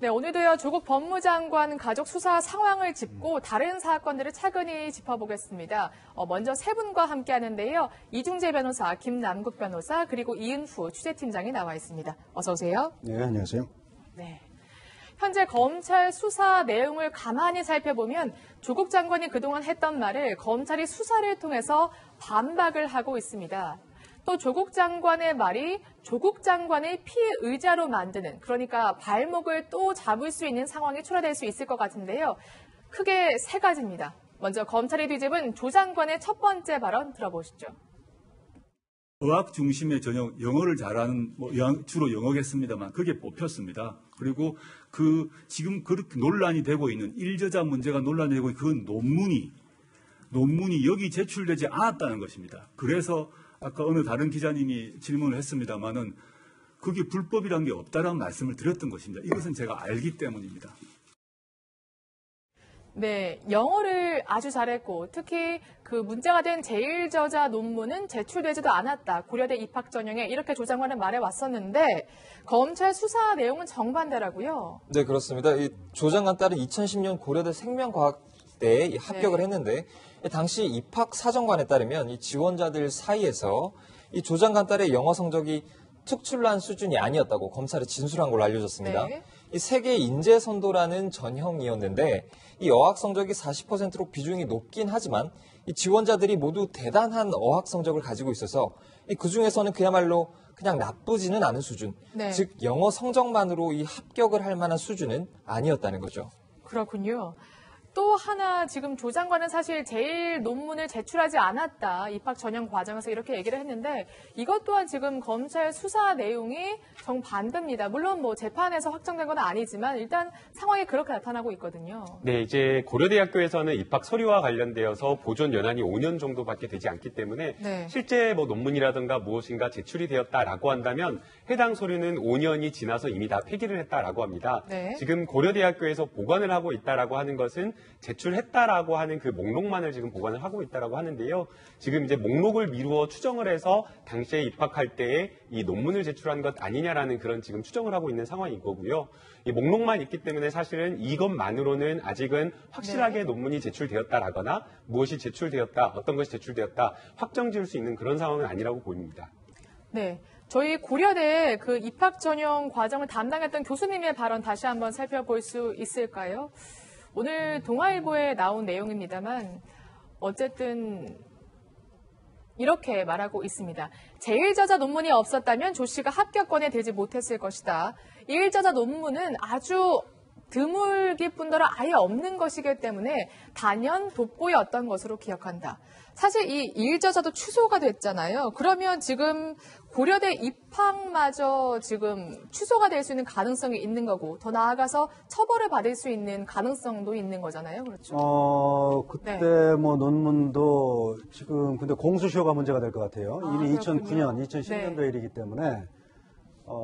네, 오늘도요, 조국 법무장관 가족 수사 상황을 짚고 다른 사건들을 차근히 짚어보겠습니다. 먼저 세 분과 함께 하는데요. 이중재 변호사, 김남국 변호사, 그리고 이은후 취재팀장이 나와 있습니다. 어서 오세요. 네, 안녕하세요. 네. 현재 검찰 수사 내용을 가만히 살펴보면 조국 장관이 그동안 했던 말을 검찰이 수사를 통해서 반박을 하고 있습니다. 또 조국 장관의 말이 조국 장관의 피의자로 만드는, 그러니까 발목을 또 잡을 수 있는 상황이 초래될 수 있을 것 같은데요. 크게 세 가지입니다. 먼저 검찰이 뒤집은 조 장관의 첫 번째 발언 들어보시죠. 의학 중심의 전형, 영어를 잘하는, 주로 영어겠습니다만, 그게 뽑혔습니다. 그리고 지금 그렇게 논란이 되고 있는, 일저자 문제가 논란이 되고 있는 그 논문이 여기 제출되지 않았다는 것입니다. 그래서 아까 어느 다른 기자님이 질문을 했습니다만은, 그게 불법이란 게 없다라는 말씀을 드렸던 것입니다. 이것은 제가 알기 때문입니다. 네, 영어를 아주 잘했고 특히 그 문제가 된 제1저자 논문은 제출되지도 않았다. 고려대 입학 전형에 이렇게 조 장관은 말해왔었는데 검찰 수사 내용은 정반대라고요? 네, 그렇습니다. 이 조 장관 딸은 2010년 고려대 생명과학대에 합격을 했는데 당시 입학 사정관에 따르면 이 지원자들 사이에서 이 조 장관 딸의 영어 성적이 특출난 수준이 아니었다고 검찰에 진술한 걸로 알려졌습니다. 네. 이 세계 인재선도라는 전형이었는데 이 어학 성적이 40%로 비중이 높긴 하지만 이 지원자들이 모두 대단한 어학 성적을 가지고 있어서 그 중에서는 그야말로 그냥 나쁘지는 않은 수준, 네. 즉 영어 성적만으로 이 합격을 할 만한 수준은 아니었다는 거죠. 그렇군요. 또 하나 지금 조 장관은 사실 제일 논문을 제출하지 않았다. 입학 전형 과정에서 이렇게 얘기를 했는데 이것 또한 지금 검찰 수사 내용이 정반대입니다. 물론 뭐 재판에서 확정된 건 아니지만 일단 상황이 그렇게 나타나고 있거든요. 네, 이제 고려대학교에서는 입학 서류와 관련되어서 보존 연한이 5년 정도밖에 되지 않기 때문에 네. 실제 뭐 논문이라든가 무엇인가 제출이 되었다라고 한다면 해당 서류는 5년이 지나서 이미 다 폐기를 했다라고 합니다. 네. 지금 고려대학교에서 보관을 하고 있다라고 하는 것은 제출했다라고 하는 그 목록만을 지금 보관을 하고 있다라고 하는데요. 지금 이제 목록을 미루어 추정을 해서 당시에 입학할 때에 이 논문을 제출한 것 아니냐라는 그런 지금 추정을 하고 있는 상황인 거고요. 이 목록만 있기 때문에 사실은 이것만으로는 아직은 확실하게 논문이 제출되었다라거나 무엇이 제출되었다, 어떤 것이 제출되었다 확정 지을 수 있는 그런 상황은 아니라고 보입니다. 네. 저희 고려대 그 입학 전형 과정을 담당했던 교수님의 발언 다시 한번 살펴볼 수 있을까요? 오늘 동아일보에 나온 내용입니다만 어쨌든 이렇게 말하고 있습니다. 제1저자 논문이 없었다면 조 씨가 합격권에 들지 못했을 것이다. 1저자 논문은 아주 드물게 뿐더러 아예 없는 것이기 때문에 단연 돋보였던 것으로 기억한다. 사실 이 1저자도 취소가 됐잖아요. 그러면 지금 고려대 입학마저 지금 취소가 될 수 있는 가능성이 있는 거고 더 나아가서 처벌을 받을 수 있는 가능성도 있는 거잖아요. 그렇죠? 그때 네. 뭐 논문도 지금 근데 공소시효가 문제가 될 것 같아요. 이미 그렇군요. 2009년, 2010년도 일이기 때문에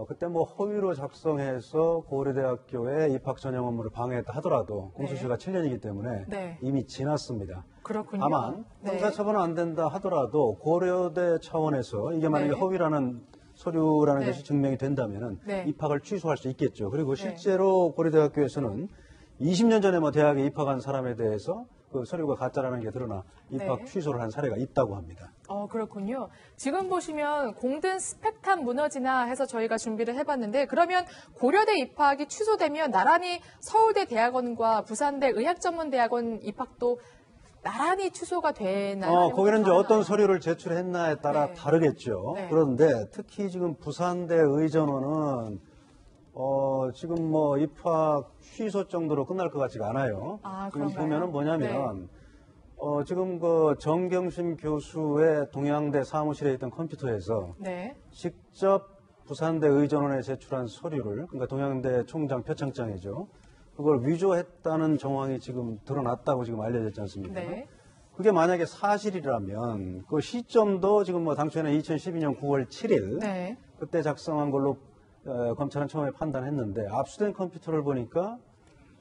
그때 뭐 허위로 작성해서 고려대학교의 입학 전형 업무를 방해했다 하더라도 공소시효가 7년이기 때문에 네. 이미 지났습니다. 그렇군요. 다만 형사처벌은 안 된다 하더라도 고려대 차원에서 이게 만약에 네. 허위라는 서류라는 네. 것이 증명이 된다면은 네. 입학을 취소할 수 있겠죠. 그리고 실제로 고려대학교에서는 20년 전에 뭐 대학에 입학한 사람에 대해서 그 서류가 가짜라는 게 드러나 입학 네. 취소를 한 사례가 있다고 합니다. 그렇군요. 지금 보시면 공든 스펙탑 무너지나 해서 저희가 준비를 해봤는데 그러면 고려대 입학이 취소되면 나란히 서울대 대학원과 부산대 의학전문대학원 입학도 나란히 취소가 되나요? 거기는 이제 어떤 서류를 제출했나에 따라 네. 다르겠죠. 네. 그런데 특히 지금 부산대 의전원은 지금 뭐 입학 취소 정도로 끝날 것 같지가 않아요. 지금 그런가요? 보면은 뭐냐면 지금 그 정경심 교수의 동양대 사무실에 있던 컴퓨터에서 네. 직접 부산대 의전원에 제출한 서류를 그러니까 동양대 총장 표창장이죠. 그걸 위조했다는 정황이 지금 드러났다고 지금 알려졌지 않습니까? 네. 그게 만약에 사실이라면 그 시점도 지금 뭐 당초에는 2012년 9월 7일 네. 그때 작성한 걸로 검찰은 처음에 판단했는데 압수된 컴퓨터를 보니까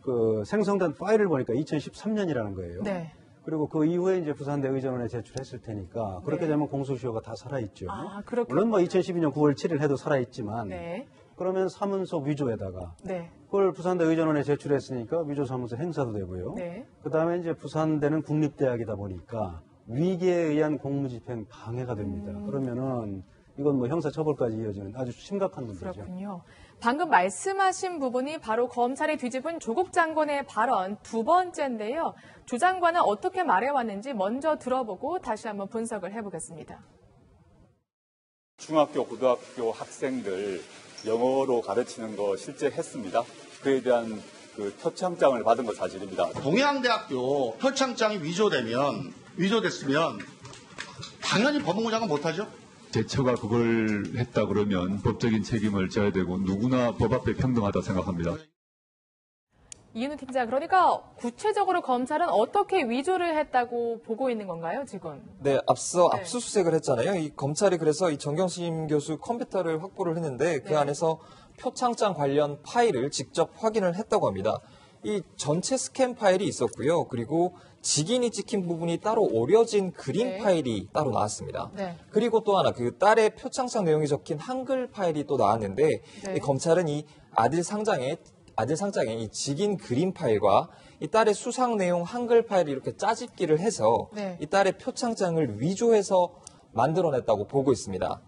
그 생성된 파일을 보니까 2013년이라는 거예요. 네. 그리고 그 이후에 이제 부산대 의전원에 제출했을 테니까 그렇게 네. 되면 공소시효가 다 살아있죠. 그렇군요. 물론 뭐 2012년 9월 7일 해도 살아있지만 네. 그러면 사문서 위조에다가 네. 그걸 부산대 의전원에 제출했으니까 위조 사무소 행사도 되고요. 네. 그다음에 이제 부산대는 국립대학이다 보니까 위계에 의한 공무집행 방해가 됩니다. 그러면은 이건 뭐 형사처벌까지 이어지는 아주 심각한 문제죠. 그렇군요. 방금 말씀하신 부분이 바로 검찰이 뒤집은 조국 장관의 발언 두 번째인데요. 조 장관은 어떻게 말해왔는지 먼저 들어보고 다시 한번 분석을 해보겠습니다. 중학교, 고등학교 학생들 영어로 가르치는 거 실제 했습니다. 그에 대한 그 표창장을 받은 거 사실입니다. 동양대학교 표창장이 위조됐으면 당연히 법무부 장관 못하죠. 대처가 그걸 했다 그러면 법적인 책임을 져야 되고 누구나 법 앞에 평등하다 생각합니다. 이은우 팀장, 그러니까 구체적으로 검찰은 어떻게 위조를 했다고 보고 있는 건가요, 지금? 네, 앞서 네. 압수수색을 했잖아요. 이 검찰이 그래서 이 정경심 교수 컴퓨터를 확보를 했는데 그 네. 안에서 표창장 관련 파일을 직접 확인을 했다고 합니다. 이 전체 스캔 파일이 있었고요. 그리고 직인이 찍힌 부분이 따로 오려진 그림 네. 파일이 따로 나왔습니다. 네. 그리고 또 하나 그 딸의 표창장 내용이 적힌 한글 파일이 또 나왔는데 네. 이 검찰은 이 아들 상장에 이 직인 그림 파일과 이 딸의 수상 내용 한글 파일을 이렇게 짜집기를 해서 네. 이 딸의 표창장을 위조해서 만들어냈다고 보고 있습니다.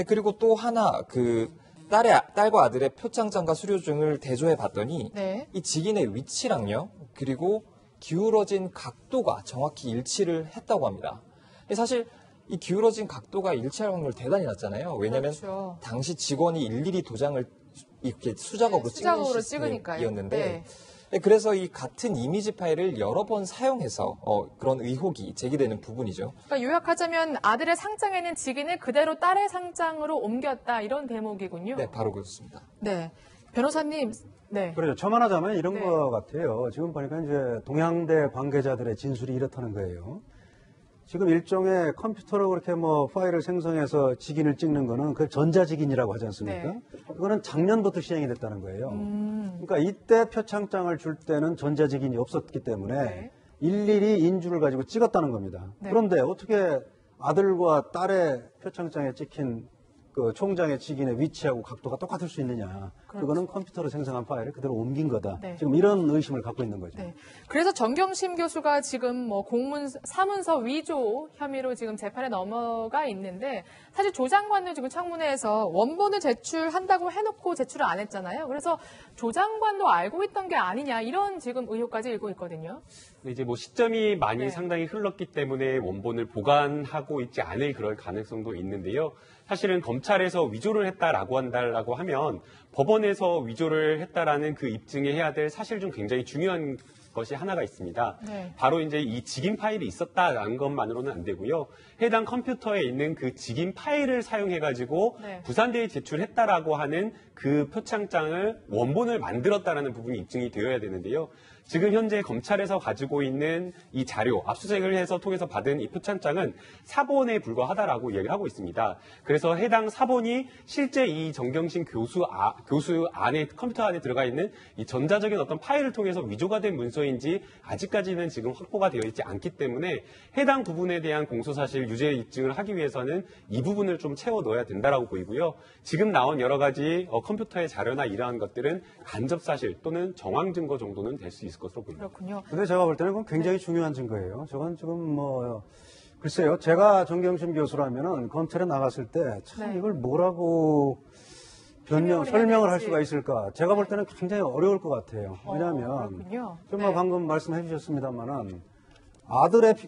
그리고 또 하나 그 딸과 아들의 표창장과 수료증을 대조해 봤더니 네. 이 직인의 위치랑요, 그리고 기울어진 각도가 정확히 일치를 했다고 합니다. 사실 이 기울어진 각도가 일치할 확률 대단히 낮잖아요. 왜냐하면 그렇죠. 당시 직원이 일일이 도장을 이렇게 수작업으로 네, 수작업으로 찍는 찍으니까요. 시스템이었는데 그래서 이 같은 이미지 파일을 여러 번 사용해서 그런 의혹이 제기되는 부분이죠. 그러니까 요약하자면 아들의 상장에는 직인을 그대로 딸의 상장으로 옮겼다 이런 대목이군요. 네, 바로 그렇습니다. 네. 변호사님, 네. 그렇죠. 첨언하자면 이런 네. 것 같아요. 지금 보니까 이제 동양대 관계자들의 진술이 이렇다는 거예요. 지금 일종의 컴퓨터로 그렇게 뭐 파일을 생성해서 직인을 찍는 거는 그 전자직인이라고 하지 않습니까? 네. 그거는 작년부터 시행이 됐다는 거예요. 그러니까 이때 표창장을 줄 때는 전자직인이 없었기 때문에 네. 일일이 인주를 가지고 찍었다는 겁니다. 네. 그런데 어떻게 아들과 딸의 표창장에 찍힌 그 총장의 직인의 위치하고 각도가 똑같을 수 있느냐. 그거는 컴퓨터로 생성한 파일을 그대로 옮긴 거다. 네. 지금 이런 의심을 갖고 있는 거죠. 네. 그래서 정경심 교수가 지금 뭐 사문서 위조 혐의로 지금 재판에 넘어가 있는데 사실 조 장관도 지금 청문회에서 원본을 제출한다고 해놓고 제출을 안 했잖아요. 그래서 조 장관도 알고 있던 게 아니냐 이런 지금 의혹까지 일고 있거든요. 이제 뭐 시점이 많이 네. 상당히 흘렀기 때문에 원본을 보관하고 있지 않을 그럴 가능성도 있는데요. 사실은 검찰에서 위조를 했다라고 한다라고 하면 법원에서 위조를 했다라는 그 입증에 해야 될 사실 중 굉장히 중요한 것이 하나가 있습니다. 네. 바로 이제 이 직인 파일이 있었다라는 것만으로는 안 되고요. 해당 컴퓨터에 있는 그 직인 파일을 사용해가지고 네. 부산대에 제출했다라고 하는 그 표창장을 원본을 만들었다라는 부분이 입증이 되어야 되는데요. 지금 현재 검찰에서 가지고 있는 이 자료, 압수수색을 해서 통해서 받은 이 표창장은 사본에 불과하다라고 이야기를 하고 있습니다. 그래서 해당 사본이 실제 이 정경심 교수 안에 컴퓨터 안에 들어가 있는 이 전자적인 어떤 파일을 통해서 위조가 된 문서인지 아직까지는 지금 확보가 되어 있지 않기 때문에 해당 부분에 대한 공소사실 유죄 입증을 하기 위해서는 이 부분을 좀 채워 넣어야 된다라고 보이고요. 지금 나온 여러 가지 컴퓨터의 자료나 이러한 것들은 간접사실 또는 정황 증거 정도는 될 수 있을 것으로 보입니다. 그렇군요. 근데 제가 볼 때는 그건 굉장히 중요한 증거예요. 저건 지금 뭐, 글쎄요. 제가 정경심 교수라면은 검찰에 나갔을 때 참 네. 이걸 뭐라고 해야 설명을 할 될지. 수가 있을까. 제가 볼 때는 굉장히 어려울 것 같아요. 왜냐하면 그렇군요. 정말 네. 방금 말씀해 주셨습니다만은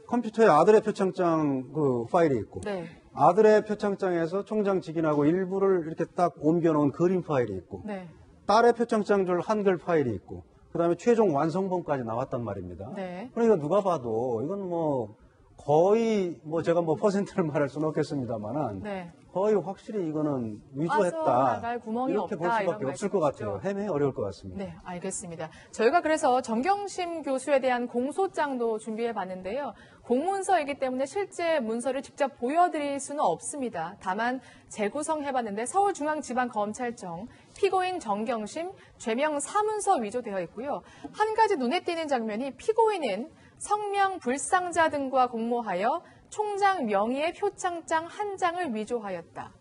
컴퓨터에 아들의 표창장 그 파일이 있고 네. 아들의 표창장에서 총장 직인하고 일부를 이렇게 딱 옮겨놓은 그림 파일이 있고 네. 딸의 표창장 줄 한글 파일이 있고 그다음에 최종 완성본까지 나왔단 말입니다. 네. 그러니까 누가 봐도 이건 뭐 거의 뭐 제가 뭐 퍼센트를 말할 수는 없겠습니다만은 네. 거의 확실히 이거는 위조했다. 빠져나갈 구멍이 이렇게 없다, 볼 이런 수밖에 없을 것 같아요. 말씀이시죠? 헤매기 어려울 것 같습니다. 네, 알겠습니다. 저희가 그래서 정경심 교수에 대한 공소장도 준비해 봤는데요. 공문서이기 때문에 실제 문서를 직접 보여드릴 수는 없습니다. 다만 재구성해 봤는데 서울중앙지방검찰청 피고인 정경심 죄명 사문서 위조되어 있고요. 한 가지 눈에 띄는 장면이 피고인은 성명 불상자 등과 공모하여 총장 명의의 표창장 한 장을 위조하였다.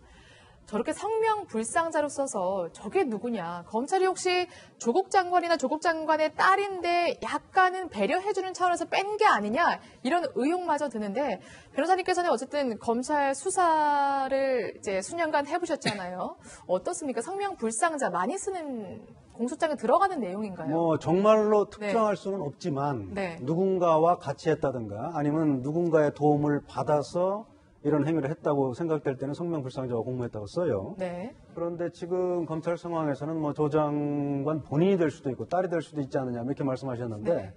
저렇게 성명 불상자로 써서 저게 누구냐. 검찰이 혹시 조국 장관이나 조국 장관의 딸인데 약간은 배려해주는 차원에서 뺀 게 아니냐. 이런 의혹마저 드는데 변호사님께서는 어쨌든 검찰 수사를 이제 수년간 해보셨잖아요. 어떻습니까? 성명 불상자 많이 쓰는 공소장에 들어가는 내용인가요? 뭐 정말로 특정할 수는 없지만 네. 누군가와 같이 했다든가 아니면 누군가의 도움을 받아서 이런 행위를 했다고 생각될 때는 성명불상자가 공모했다고 써요. 네. 그런데 지금 검찰 상황에서는 뭐 조 장관 본인이 될 수도 있고 딸이 될 수도 있지 않느냐 이렇게 말씀하셨는데 네.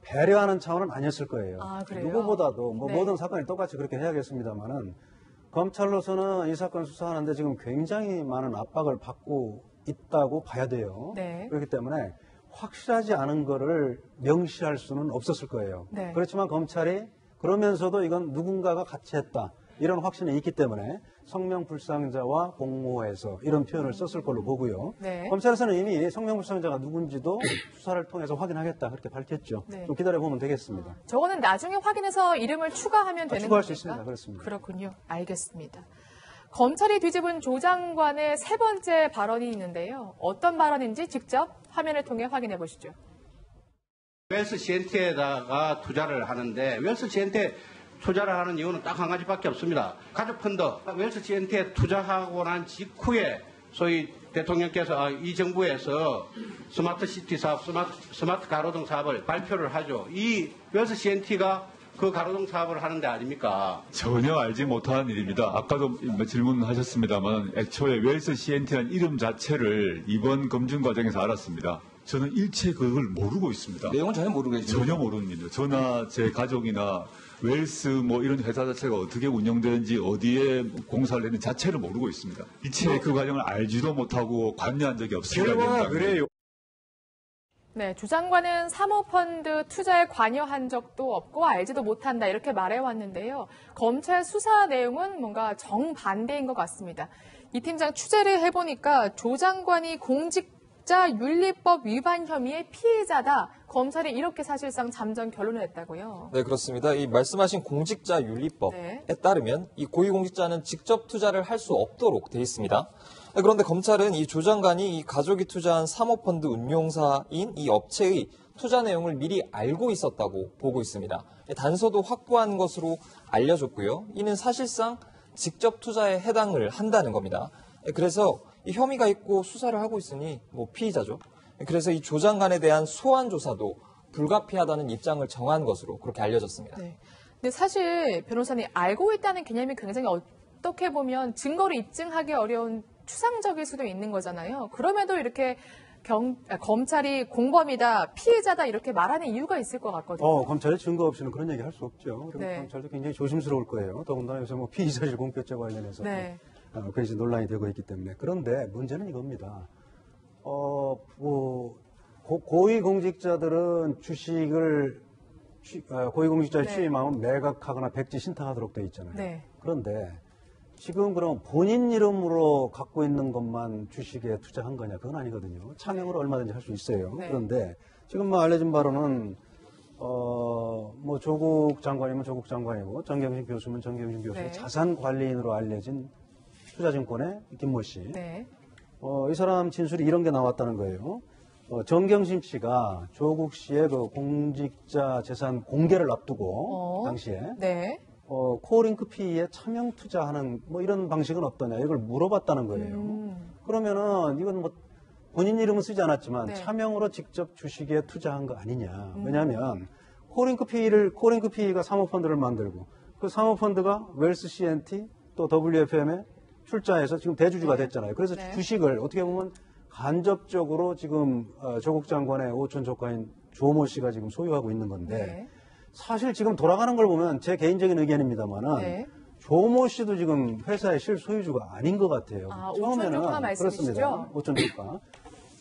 배려하는 차원은 아니었을 거예요. 아, 그래요? 누구보다도 뭐 네. 모든 사건이 똑같이 그렇게 해야겠습니다만은 검찰로서는 이 사건 수사하는데 지금 굉장히 많은 압박을 받고 있다고 봐야 돼요. 네. 그렇기 때문에 확실하지 않은 거를 명시할 수는 없었을 거예요. 네. 그렇지만 검찰이 그러면서도 이건 누군가가 같이 했다. 이런 확신이 있기 때문에 성명불상자와 공모해서 이런 표현을 썼을 걸로 보고요. 네. 검찰에서는 이미 성명불상자가 누군지도 수사를 통해서 확인하겠다 그렇게 밝혔죠. 네. 좀 기다려보면 되겠습니다. 저거는 나중에 확인해서 이름을 추가하면 되는 추가할 수 겁니까? 있습니다. 그렇습니다. 그렇군요. 알겠습니다. 검찰이 뒤집은 조 장관의 세 번째 발언이 있는데요. 어떤 발언인지 직접 화면을 통해 확인해 보시죠. 웰스 CNT에다가 투자를 하는데 웰스 CNT에 투자를 하는 이유는 딱 한 가지밖에 없습니다. 가족 펀드 웰스 CNT에 투자하고 난 직후에 소위 대통령께서 이 정부에서 스마트 시티 사업, 스마트 가로등 사업을 발표를 하죠. 이 웰스 CNT가 그 가로등 사업을 하는 데 아닙니까? 전혀 알지 못한 일입니다. 아까도 질문하셨습니다만 애초에 웰스 CNT라는 이름 자체를 이번 검증 과정에서 알았습니다. 저는 일체 그걸 모르고 있습니다. 내용은 전혀 모르고 계시죠? 전혀 모릅니다. 저나 제 가족이나 웰스 뭐 이런 회사 자체가 어떻게 운영되는지 어디에 공사를 했는지 자체를 모르고 있습니다. 일체 그 과정을 알지도 못하고 관여한 적이 없습니다. 결과가 그래요. 네, 조 장관은 사모펀드 투자에 관여한 적도 없고 알지도 못한다 이렇게 말해왔는데요. 검찰 수사 내용은 뭔가 정반대인 것 같습니다. 이 팀장 취재를 해보니까 조 장관이 공직자윤리법 위반 혐의의 피해자다. 검찰이 이렇게 사실상 잠정 결론을 했다고요. 네, 그렇습니다. 이 말씀하신 공직자윤리법에 네. 따르면 이 고위공직자는 직접 투자를 할 수 없도록 돼 있습니다. 그런데 검찰은 이 조 장관이 이 가족이 투자한 사모펀드 운용사인 이 업체의 투자 내용을 미리 알고 있었다고 보고 있습니다. 단서도 확보한 것으로 알려졌고요. 이는 사실상 직접 투자에 해당을 한다는 겁니다. 그래서 이 혐의가 있고 수사를 하고 있으니 뭐 피의자죠. 그래서 이 조 장관에 대한 소환 조사도 불가피하다는 입장을 정한 것으로 그렇게 알려졌습니다. 네. 근데 사실 변호사님 알고 있다는 개념이 굉장히 어떻게 보면 증거를 입증하기 어려운 추상적일 수도 있는 거잖아요. 그럼에도 이렇게 검찰이 공범이다, 피해자다 이렇게 말하는 이유가 있을 것 같거든요. 검찰의 증거 없이는 그런 얘기 할 수 없죠. 그리고 네. 검찰도 굉장히 조심스러울 거예요. 더군다나 요새 뭐 피의사실 공표죄 관련해서 네. 굉장히 논란이 되고 있기 때문에. 그런데 문제는 이겁니다. 고위공직자들은 주식을 고위공직자의 네. 취임하면 매각하거나 백지 신탁하도록 돼 있잖아요. 네. 그런데 지금 그럼 본인 이름으로 갖고 있는 것만 주식에 투자한 거냐? 그건 아니거든요. 차명으로 얼마든지 할 수 있어요. 네. 그런데 지금 뭐 알려진 바로는 뭐 조국 장관이면 조국 장관이고 정경심 교수면 정경심 교수의 네. 자산 관리인으로 알려진 투자증권의 김모 씨. 네. 이 사람 진술이 이런 게 나왔다는 거예요. 정경심 씨가 조국 씨의 그 공직자 재산 공개를 앞두고 당시에 네. 코링크 PE에 차명 투자하는 뭐 이런 방식은 어떠냐 이걸 물어봤다는 거예요. 그러면은 이건 뭐 본인 이름은 쓰지 않았지만 네. 차명으로 직접 주식에 투자한 거 아니냐. 왜냐하면 코링크 PE가 사모펀드를 만들고 그 사모펀드가 웰스 CNT 또 WFM에 출자해서 지금 대주주가 네. 됐잖아요. 그래서 네. 주식을 어떻게 보면 간접적으로 지금 조국 장관의 오촌 조카인 조모 씨가 지금 소유하고 있는 건데 네. 사실 지금 돌아가는 걸 보면 제 개인적인 의견입니다만은 네. 조모 씨도 지금 회사의 실소유주가 아닌 것 같아요. 오촌 조카 말씀이시죠? 그렇습니다. 오촌 조카.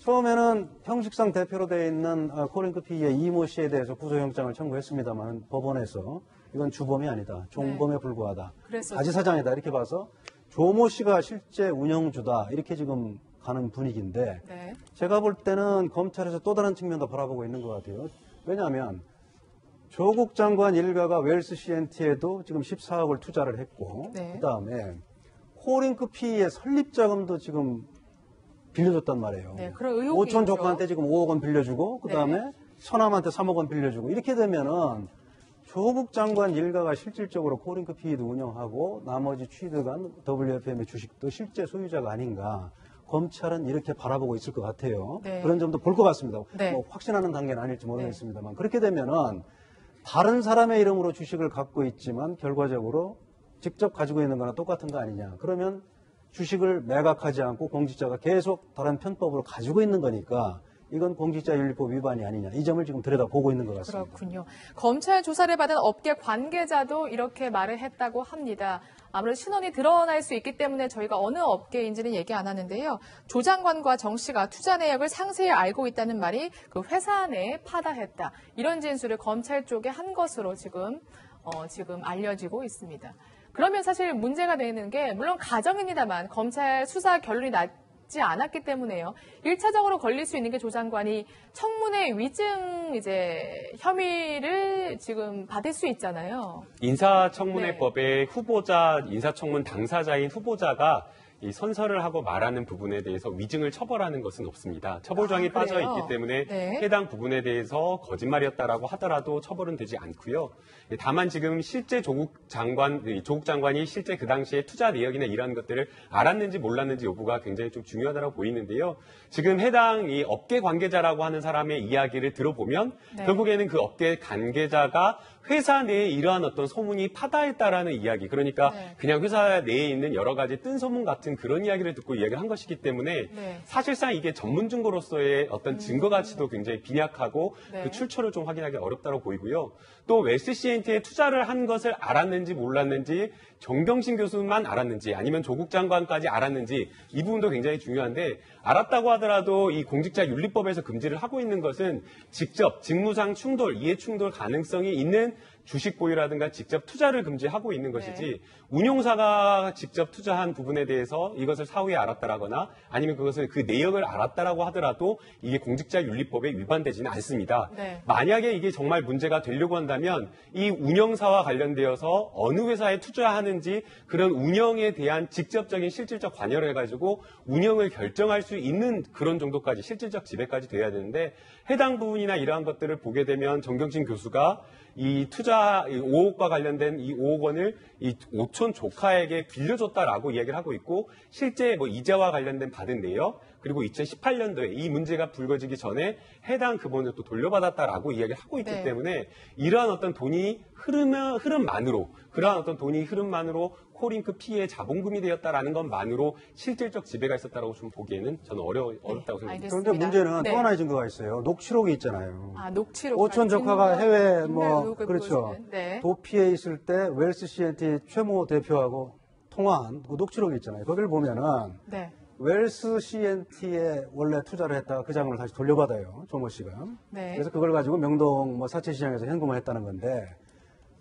처음에는 형식상 대표로 되어 있는 코링크 PE의 이모 씨에 대해서 구속영장을 청구했습니다만 법원에서 이건 주범이 아니다. 종범에 불과하다. 그랬었죠. 바지사장이다. 이렇게 봐서 조모 씨가 실제 운영주다. 이렇게 지금 가는 분위기인데 네. 제가 볼 때는 검찰에서 또 다른 측면도 바라보고 있는 것 같아요. 왜냐하면 조국 장관 일가가 웰스 CNT에도 지금 14억을 투자를 했고 네. 그다음에 코링크 P의 설립 자금도 지금 빌려줬단 말이에요. 네, 그런 의혹이 오촌 있죠. 조카한테 지금 5억 원 빌려주고 그다음에 서남한테 3억 원 빌려주고 이렇게 되면은 조국 장관 일가가 실질적으로 코링크 P도 운영하고 나머지 취득한 WFM의 주식도 실제 소유자가 아닌가. 검찰은 이렇게 바라보고 있을 것 같아요. 네. 그런 점도 볼 것 같습니다. 네. 뭐 확신하는 단계는 아닐지 모르겠습니다만 그렇게 되면은 다른 사람의 이름으로 주식을 갖고 있지만 결과적으로 직접 가지고 있는 거나 똑같은 거 아니냐. 그러면 주식을 매각하지 않고 공직자가 계속 다른 편법으로 가지고 있는 거니까 이건 공직자윤리법 위반이 아니냐. 이 점을 지금 들여다보고 있는 것 같습니다. 그렇군요. 검찰 조사를 받은 업계 관계자도 이렇게 말을 했다고 합니다. 아무래도 신원이 드러날 수 있기 때문에 저희가 어느 업계인지는 얘기 안 하는데요. 조 장관과 정 씨가 투자 내역을 상세히 알고 있다는 말이 그 회사 내에 파다했다. 이런 진술을 검찰 쪽에 한 것으로 지금 알려지고 있습니다. 그러면 사실 문제가 되는 게 물론 가정입니다만 검찰 수사 결론이 나지 않았기 때문에요. 1차적으로 걸릴 수 있는 게 조 장관이 청문회 위증 혐의를 지금 받을 수 있잖아요. 인사청문회법의 후보자, 인사청문 당사자인 후보자가 이 선서를 하고 말하는 부분에 대해서 위증을 처벌하는 것은 없습니다. 처벌조항이 빠져 그래요? 있기 때문에 네. 해당 부분에 대해서 거짓말이었다라고 하더라도 처벌은 되지 않고요. 다만 지금 실제 조국 장관이 실제 그 당시에 투자 내역이나 이러한 것들을 알았는지 몰랐는지 여부가 굉장히 좀 중요하다고 보이는데요. 지금 해당 이 업계 관계자라고 하는 사람의 이야기를 들어보면 네. 결국에는 그 업계 관계자가 회사 내에 이러한 어떤 소문이 파다했다라는 이야기, 그러니까 네. 그냥 회사 내에 있는 여러 가지 뜬 소문 같은 그런 이야기를 듣고 이야기를 한 것이기 때문에 네. 사실상 이게 전문 증거로서의 어떤 증거 가치도 굉장히 빈약하고 네. 그 출처를 좀 확인하기 어렵다고 보이고요. 또 웰스 CNT에 투자를 한 것을 알았는지 몰랐는지, 정경심 교수만 알았는지 아니면 조국 장관까지 알았는지 이 부분도 굉장히 중요한데, 알았다고 하더라도 이 공직자윤리법에서 금지를 하고 있는 것은 직접 직무상 충돌, 이해 충돌 가능성이 있는 주식 보유라든가 직접 투자를 금지하고 있는 것이지, 운용사가 직접 투자한 부분에 대해서 이것을 사후에 알았다라거나 아니면 그것을 그 내역을 알았다라고 하더라도 이게 공직자윤리법에 위반되지는 않습니다. 네. 만약에 이게 정말 문제가 되려고 한다면 이 운영사와 관련되어서 어느 회사에 투자하는지 그런 운영에 대한 직접적인 실질적 관여를 해가지고 운영을 결정할 수 있는 그런 정도까지 실질적 지배까지 돼야 되는데, 해당 부분이나 이러한 것들을 보게 되면 정경심 교수가 이 투자 5억과 관련된 이 5억 원을 이 오촌 조카에게 빌려줬다라고 이야기를 하고 있고, 실제 뭐 이자와 관련된 받은 내역, 그리고 2018년도에 이 문제가 불거지기 전에 해당 그분을 또 돌려받았다라고 이야기를 하고 있기 네. 때문에 이러한 어떤 돈이 흐름만으로, 그러한 어떤 돈이 흐름만으로 코링크 P의 자본금이 되었다라는 것만으로 실질적 지배가 있었다라고 좀 보기에는 저는 어렵다고 생각합니다. 알겠습니다. 그런데 문제는 네. 또 하나의 증거가 있어요. 녹취록이 있잖아요. 아, 녹취록. 오촌 조카가 해외 그렇죠. 보여주는. 네. 도피에 있을 때 웰스 CNT 최모 대표하고 통화한 그 녹취록이 있잖아요. 거기를 보면은 네. 웰스 CNT에 원래 투자를 했다가 그 자금을 다시 돌려받아요. 조모 씨가. 네. 그래서 그걸 가지고 명동 사채시장에서 현금을 했다는 건데,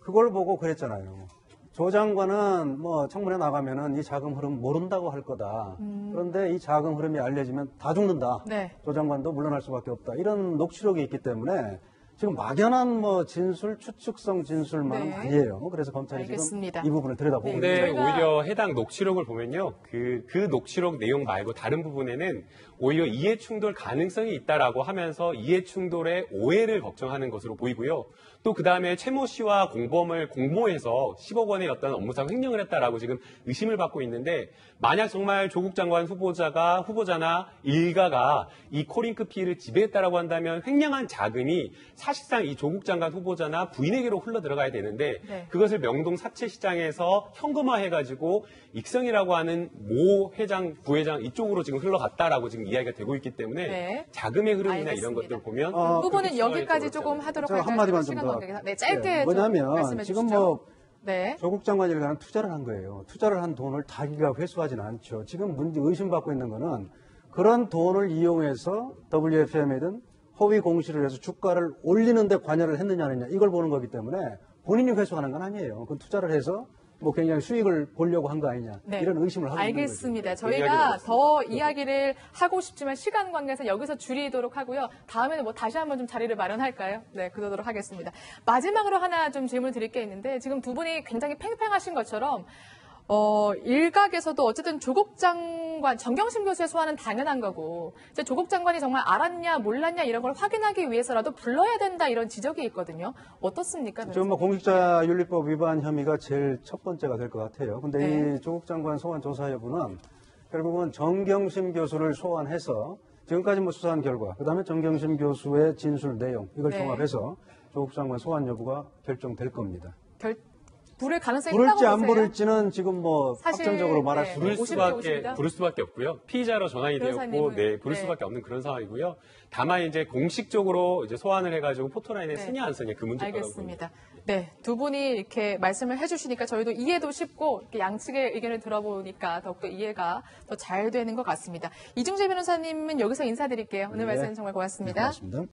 그걸 보고 그랬잖아요. 조 장관은 청문회 나가면은 이 자금 흐름 모른다고 할 거다. 그런데 이 자금 흐름이 알려지면 다 죽는다. 네. 조 장관도 물러날 수밖에 없다. 이런 녹취록이 있기 때문에 지금 막연한 진술, 추측성 진술만은 네. 아니에요. 그래서 검찰이 알겠습니다. 지금 이 부분을 들여다보고 있는 근데 저희가- 오히려 해당 녹취록을 보면요, 그 녹취록 내용 말고 다른 부분에는 오히려 이해 충돌 가능성이 있다라고 하면서 이해 충돌의 오해를 걱정하는 것으로 보이고요. 또 그 다음에 최모 씨와 공범을 공모해서 10억 원의 어떤 업무상 횡령을 했다라고 지금 의심을 받고 있는데, 만약 정말 조국 장관 후보자나 일가가 이 코링크 P를 지배했다라고 한다면 횡령한 자금이 사실상 이 조국 장관 후보자나 부인에게로 흘러 들어가야 되는데, 네. 그것을 명동 사채시장에서 현금화해가지고 익성이라고 하는 모 회장, 부회장 이쪽으로 지금 흘러갔다라고 지금 이야기가 되고 있기 때문에 네. 자금의 흐름이나 알겠습니다. 이런 것들 보면 어, 부분은 그렇게 여기까지 추가해 조금 하도록 저 할까요? 한마디만 시간 좀 더. 관계상. 네, 짧게 좀 뭐냐면 말씀해 지금 주시죠. 네. 조국 장관 일가는 투자를 한 거예요. 투자를 한 돈을 자기가 회수하지는 않죠. 지금 의심받고 있는 거는 그런 돈을 이용해서 WFM이든 허위 공시를 해서 주가를 올리는데 관여를 했느냐 아니냐 이걸 보는 거기 때문에 본인이 회수하는 건 아니에요. 그 투자를 해서 굉장히 수익을 보려고 한 거 아니냐 네. 이런 의심을 하고 있는 거죠. 알겠습니다. 이야기를 저희가 더 했습니다. 이야기를 하고 싶지만 시간 관계에서 여기서 줄이도록 하고요. 다음에는 다시 한번 좀 자리를 마련할까요? 네, 그러도록 하겠습니다. 마지막으로 하나 좀 질문 드릴 게 있는데, 지금 두 분이 굉장히 팽팽하신 것처럼 일각에서도 어쨌든 조국 장관, 정경심 교수의 소환은 당연한 거고, 이제 조국 장관이 정말 알았냐, 몰랐냐 이런 걸 확인하기 위해서라도 불러야 된다 이런 지적이 있거든요. 어떻습니까? 지금 뭐 공직자윤리법 위반 혐의가 제일 첫 번째가 될 것 같아요. 근데 네. 이 조국 장관 소환 조사 여부는 결국은 정경심 교수를 소환해서 지금까지 뭐 수사한 결과, 그다음에 정경심 교수의 진술 내용 이걸 네. 종합해서 조국 장관 소환 여부가 결정될 겁니다. 부를 가능성이 있다고 부를지 안 보세요? 부를지는 지금 뭐 사실, 확정적으로 말할 네. 수는 부를 50대 50이다? 수밖에 없고요. 피의자로 전환이 되었고, 변호사님은, 네, 부를 네. 수밖에 없는 그런 상황이고요. 다만 이제 공식적으로 이제 소환을 해가지고 포토라인에 네. 쓰냐 안 쓰냐 그 문제가 알겠습니다. 네, 두 분이 이렇게 말씀을 해주시니까 저희도 이해도 쉽고 이렇게 양측의 의견을 들어보니까 더욱더 이해가 더 잘 되는 것 같습니다. 이중재 변호사님은 여기서 인사드릴게요. 오늘 네. 말씀 정말 고맙습니다. 네, 고맙습니다.